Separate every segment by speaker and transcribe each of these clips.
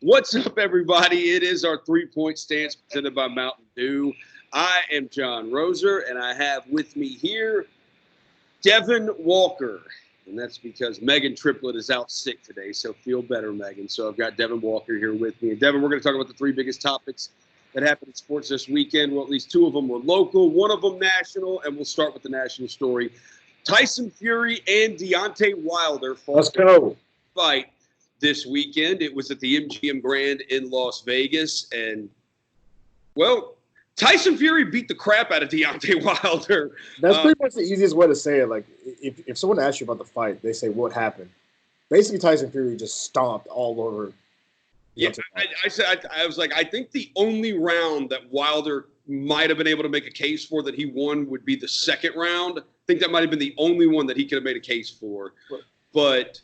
Speaker 1: What's up, everybody? It is our 3-point stance presented by Mountain Dew. I am John Roser, and I have with me here Devin Walker. And that's because Megan Triplett is out sick today, so feel better, Megan. So I've got Devin Walker here with me. And Devin, we're going to talk about the three biggest topics that happened in sports this weekend. Well, at least two of them were local, one of them national, and we'll start with the national story. Tyson Fury and Deontay Wilder fought a fight this weekend. It was at the MGM Grand in Las Vegas. And, well, Tyson Fury beat the crap out of Deontay Wilder.
Speaker 2: That's pretty much the easiest way to say it. Like, if someone asks you about the fight, they say, what happened? Basically, Tyson Fury just stomped all over.
Speaker 1: Yeah, I was like, I think the only round that Wilder might have been able to make a case for that he won would be the second round. I think that might have been the only one that he could have made a case for. But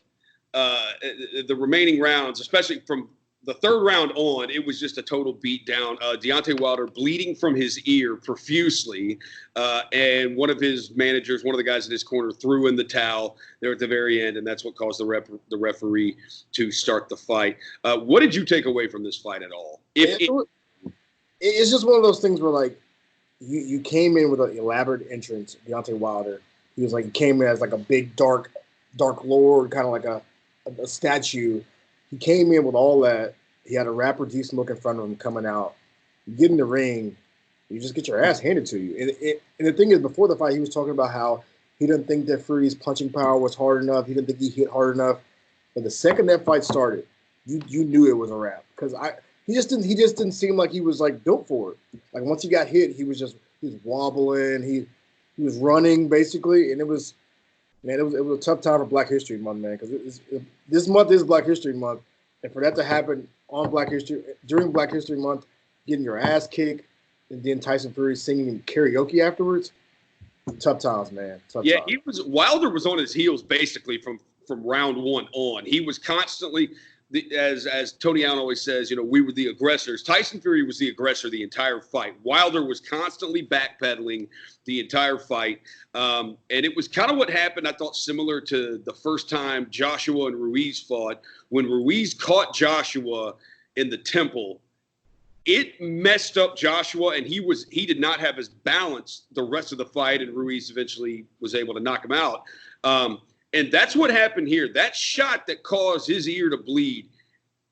Speaker 1: the remaining rounds, especially from the third round on, it was just a total beatdown. Deontay Wilder bleeding from his ear profusely, and one of his managers, one of the guys in his corner, threw in the towel there at the very end, and that's what caused the referee to start the fight. What did you take away from this fight at all?
Speaker 2: It's just one of those things where, like, you came in with an elaborate entrance, Deontay Wilder. He came in as like a big dark lord, kind of like a statue. He came in with all that. He had a rapper decent look in front of him coming out. You get in the ring, you just get your ass handed to you. And the thing is, before the fight, he was talking about how he didn't think that Fury's punching power was hard enough. He didn't think he hit hard enough. But the second that fight started, you knew it was a wrap, because he just didn't seem like he was like built for it. Like, once he got hit, he was wobbling. He was running basically, and it was a tough time for Black History Month, man, because this month is Black History Month, and for that to happen during Black History Month, getting your ass kicked, and then Tyson Fury singing karaoke afterwards, tough times, man. Tough times.
Speaker 1: Wilder was on his heels basically from round one on. He was constantly, as Tony Allen always says, we were the aggressors. Tyson Fury was the aggressor the entire fight. Wilder was constantly backpedaling the entire fight. And it was kind of what happened, I thought, similar to the first time Joshua and Ruiz fought. When Ruiz caught Joshua in the temple, it messed up Joshua, and he did not have his balance the rest of the fight, and Ruiz eventually was able to knock him out. And that's what happened here. That shot that caused his ear to bleed.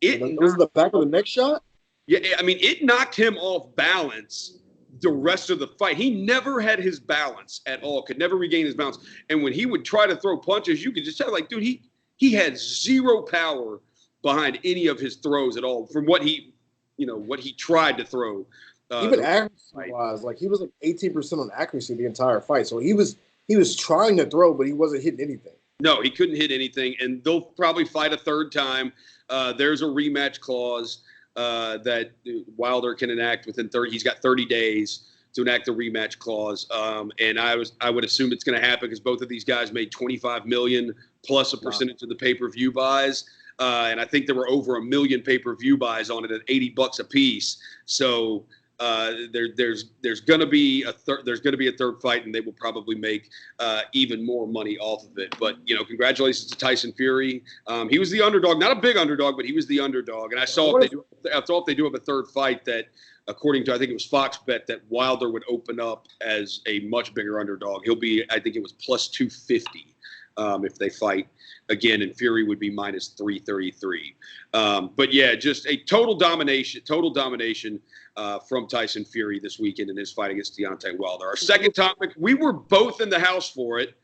Speaker 2: It was the back of the neck shot?
Speaker 1: Yeah, I mean, it knocked him off balance the rest of the fight. He never had his balance at all, could never regain his balance. And when he would try to throw punches, you could just tell, like, dude, he had zero power behind any of his throws at all from what he tried to throw.
Speaker 2: Even accuracy-wise, like, he was like 18% on accuracy the entire fight. So he was trying to throw, but he wasn't hitting anything.
Speaker 1: No, he couldn't hit anything, and they'll probably fight a third time. There's a rematch clause that Wilder can enact within 30. He's got 30 days to enact the rematch clause, and I would assume it's going to happen because both of these guys made $25 million plus a percentage of the pay-per-view buys, and I think there were over 1 million pay-per-view buys on it at $80 a piece. So there's going to be a third fight, and they will probably make even more money off of it. But congratulations to Tyson Fury. He was the underdog, not a big underdog, but he was the underdog. And I thought if they do have a third fight, that according to, I think it was Fox Bet, that Wilder would open up as a much bigger underdog. He'll be, I think it was plus 250 if they fight again, and Fury would be minus 333. But yeah, just a total domination from Tyson Fury this weekend in his fight against Deontay Wilder. Our second topic, we were both in the house for it,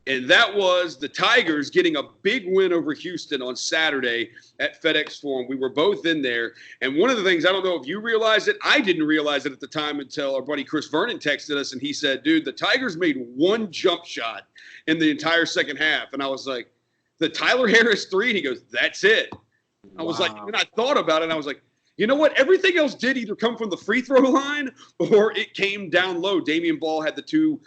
Speaker 1: and that was the Tigers getting a big win over Houston on Saturday at FedExForum. We were both in there, and one of the things, I don't know if you realized it, I didn't realize it at the time until our buddy Chris Vernon texted us, and he said, dude, the Tigers made one jump shot in the entire second half, and I was like, the Tyler Harris 3, and he goes, that's it. I was like, and I thought about it, and I was like, you know what? Everything else did either come from the free throw line or it came down low. Damian Ball had the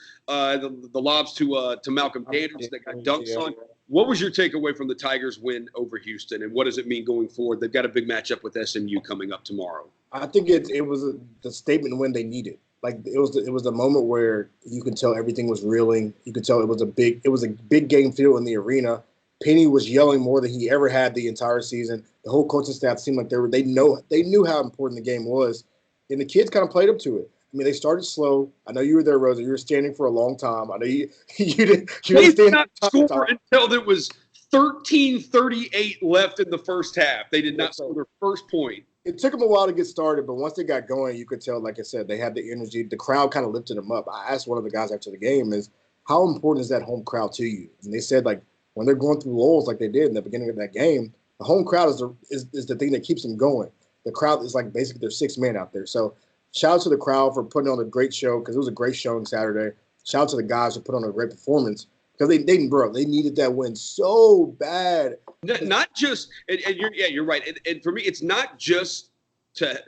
Speaker 1: lobs to Malcolm Dandridge that got dunks on. What was your takeaway from the Tigers' win over Houston, and what does it mean going forward? They've got a big matchup with SMU coming up tomorrow.
Speaker 2: I think it was the statement win they needed. Like, it was the moment where you could tell everything was reeling. You could tell it was a big game feel in the arena. Penny was yelling more than he ever had the entire season. The whole coaching staff seemed like they knew how important the game was, and the kids kind of played up to it. I mean, they started slow. I know you were there, Rosa. You were standing for a long time. I know you didn't
Speaker 1: did not
Speaker 2: stand
Speaker 1: score until there was 13:38 left in the first half. They did not score their first point.
Speaker 2: It took them a while to get started, but once they got going, you could tell, like I said, they had the energy. The crowd kind of lifted them up. I asked one of the guys after the game is, how important is that home crowd to you? And they said, like, when they're going through lulls like they did in the beginning of that game, the home crowd is the thing that keeps them going. The crowd is like basically their sixth man out there. So shout out to the crowd for putting on a great show, because it was a great showing Saturday. Shout out to the guys who put on a great performance, because they needed that win so bad.
Speaker 1: Not just, and you're right. And for me, it's not just to,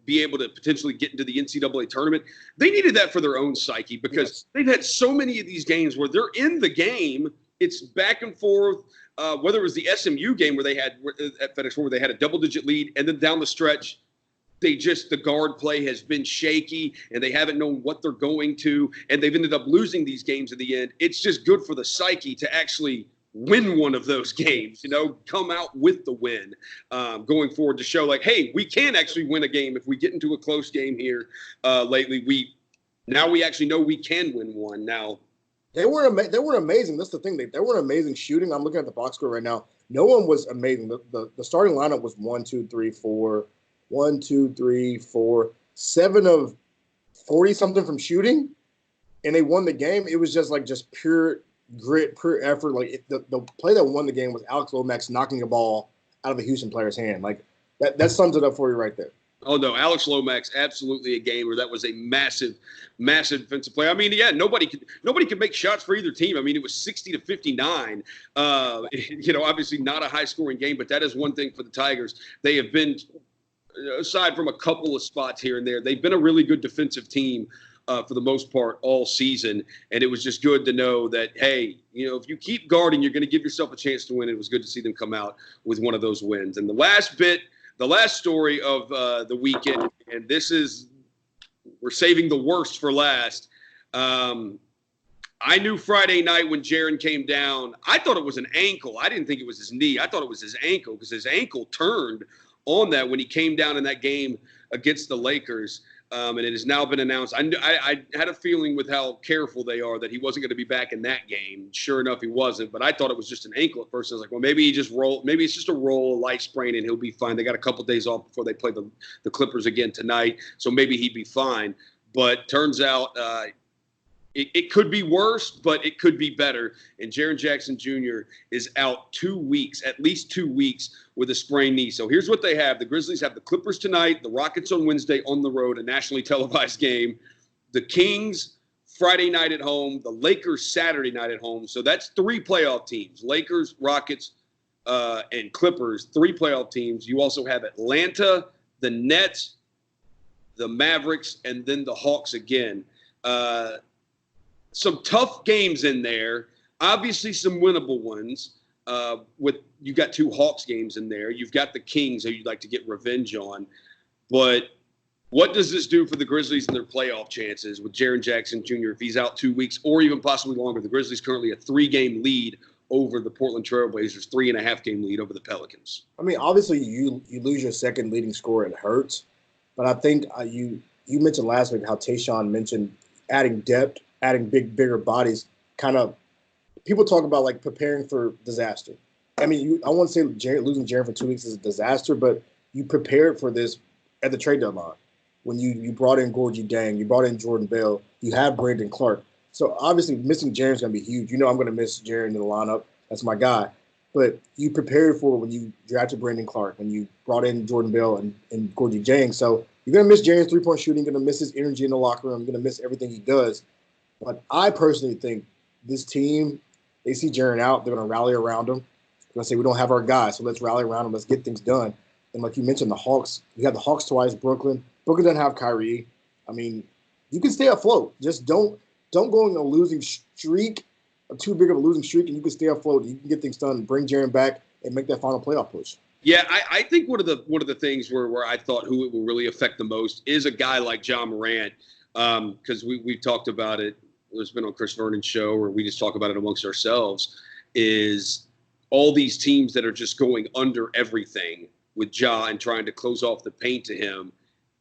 Speaker 1: be able to potentially get into the NCAA tournament. They needed that for their own psyche, because they've had so many of these games where they're in the game. It's back and forth, whether it was the SMU game where they had at FedExForum, where they had a double-digit lead, and then down the stretch, the guard play has been shaky, and they haven't known what they're going to, and they've ended up losing these games in the end. It's just good for the psyche to actually win one of those games, come out with the win going forward, to show like, hey, we can actually win a game if we get into a close game here lately. We actually know we can win one now.
Speaker 2: They weren't amazing. That's the thing. They weren't amazing shooting. I'm looking at the box score right now. No one was amazing. The starting lineup was 7 of 40-something from shooting, and they won the game. It was just pure grit, pure effort. Like the play that won the game was Alex Lomax knocking a ball out of a Houston player's hand. Like that sums it up for you right there.
Speaker 1: Oh, no, Alex Lomax, absolutely a gamer. That was a massive, massive defensive play. I mean, yeah, nobody could make shots for either team. I mean, it was 60-59. Obviously not a high-scoring game, but that is one thing for the Tigers. They have been, aside from a couple of spots here and there, they've been a really good defensive team for the most part all season. And it was just good to know that, hey, if you keep guarding, you're going to give yourself a chance to win. It was good to see them come out with one of those wins. And the last story of the weekend, and we're saving the worst for last. I knew Friday night when Jaren came down, I thought it was an ankle. I didn't think it was his knee. I thought it was his ankle, because his ankle turned on that when he came down in that game against the Lakers. And it has now been announced. I had a feeling with how careful they are that he wasn't going to be back in that game. Sure enough, he wasn't. But I thought it was just an ankle at first. I was like, well, maybe maybe it's just a light sprain, and he'll be fine. They got a couple days off before they play the Clippers again tonight, so maybe he'd be fine. But turns out it could be worse, but it could be better. And Jaren Jackson Jr. is out 2 weeks, at least 2 weeks, with a sprained knee. So here's what they have. The Grizzlies have the Clippers tonight, the Rockets on Wednesday on the road, a nationally televised game. The Kings Friday night at home, the Lakers Saturday night at home. So that's 3 playoff teams, Lakers, Rockets, and Clippers, 3 playoff teams. You also have Atlanta, the Nets, the Mavericks, and then the Hawks again. Some tough games in there, obviously some winnable ones. You got 2 Hawks games in there. You've got the Kings who you'd like to get revenge on. But what does this do for the Grizzlies and their playoff chances with Jaren Jackson Jr. if he's out 2 weeks or even possibly longer? The Grizzlies currently a 3-game lead over the Portland Trailblazers, 3.5-game lead over the Pelicans.
Speaker 2: I mean, obviously you lose your second leading scorer, it hurts. But I think you mentioned last week how Tayshaun mentioned adding depth, adding bigger bodies, kind of people talk about like preparing for disaster. I mean, I won't say losing Jaren for 2 weeks is a disaster, but you prepared for this at the trade deadline when you brought in Gorgie Dang, you brought in Jordan Bell, you have Brandon Clark. So obviously missing Jaren is going to be huge. I'm going to miss Jaren in the lineup. That's my guy. But you prepared for it when you drafted Brandon Clark, when you brought in Jordan Bell and Gorgie Dang. So you're going to miss Jaren's three-point shooting, you're going to miss his energy in the locker room, you're going to miss everything he does. But I personally think this team, they see Jaren out, they're going to rally around him. They're going to say, we don't have our guy, so let's rally around him. Let's get things done. And like you mentioned, the Hawks, you have the Hawks twice, Brooklyn. Brooklyn doesn't have Kyrie. I mean, you can stay afloat. Just don't go on a losing streak, too big of a losing streak, and you can stay afloat. You can get things done, bring Jaren back, and make that final playoff push.
Speaker 1: Yeah, I think one of the things where I thought who it will really affect the most is a guy like John Morant, because we've talked about it. It's been on Chris Vernon's show, or we just talk about it amongst ourselves, is all these teams that are just going under everything with Ja and trying to close off the paint to him.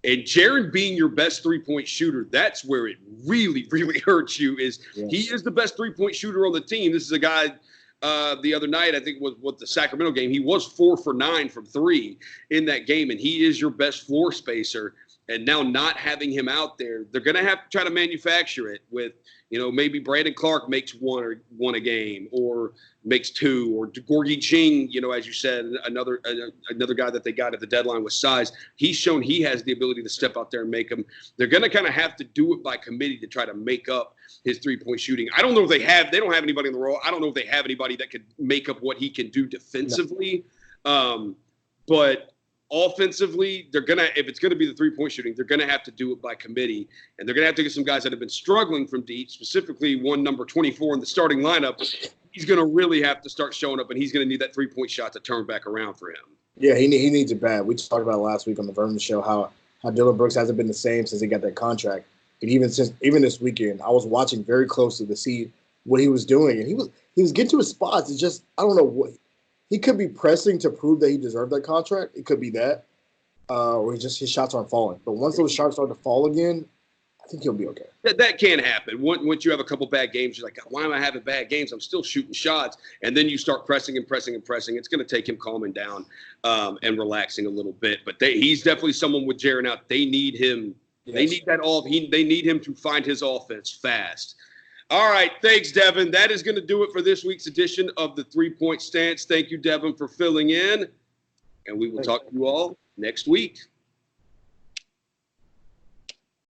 Speaker 1: And Jaren being your best three-point shooter, that's where it really, really hurts you. He is the best three-point shooter on the team. This is a guy the other night, I think was the Sacramento game. He was 4 for 9 from 3 in that game, and he is your best floor spacer. And now not having him out there, they're going to have to try to manufacture it with, maybe Brandon Clark makes one a game or makes 2, or Gorgie Ching, as you said, another guy that they got at the deadline with size. He's shown he has the ability to step out there and make them. They're going to kind of have to do it by committee to try to make up his three-point shooting. I don't know if they don't have anybody in the role. I don't know if they have anybody that could make up what he can do defensively. No. But offensively, if it's gonna be the three-point shooting, they're gonna have to do it by committee, and they're gonna have to get some guys that have been struggling from deep, specifically one number 24 in the starting lineup. He's gonna really have to start showing up, and he's gonna need that three-point shot to turn back around for him.
Speaker 2: Yeah, he needs it bad. We talked about it last week on the Vernon Show how Dillon Brooks hasn't been the same since he got that contract, and even this weekend, I was watching very closely to see what he was doing, and he was getting to his spots. It's just I don't know what. He could be pressing to prove that he deserved that contract. It could be that. Or his shots aren't falling. But once those shots start to fall again, I think he'll be okay.
Speaker 1: That can happen. Once you have a couple bad games, you're like, why am I having bad games? I'm still shooting shots. And then you start pressing and pressing and pressing. It's going to take him calming down and relaxing a little bit. But he's definitely someone with Jaren out. They need him. Yes. They need that they need him to find his offense fast. All right. Thanks, Devin. That is going to do it for this week's edition of the 3-Point Stance. Thank you, Devin, for filling in. And we will talk to you all next week.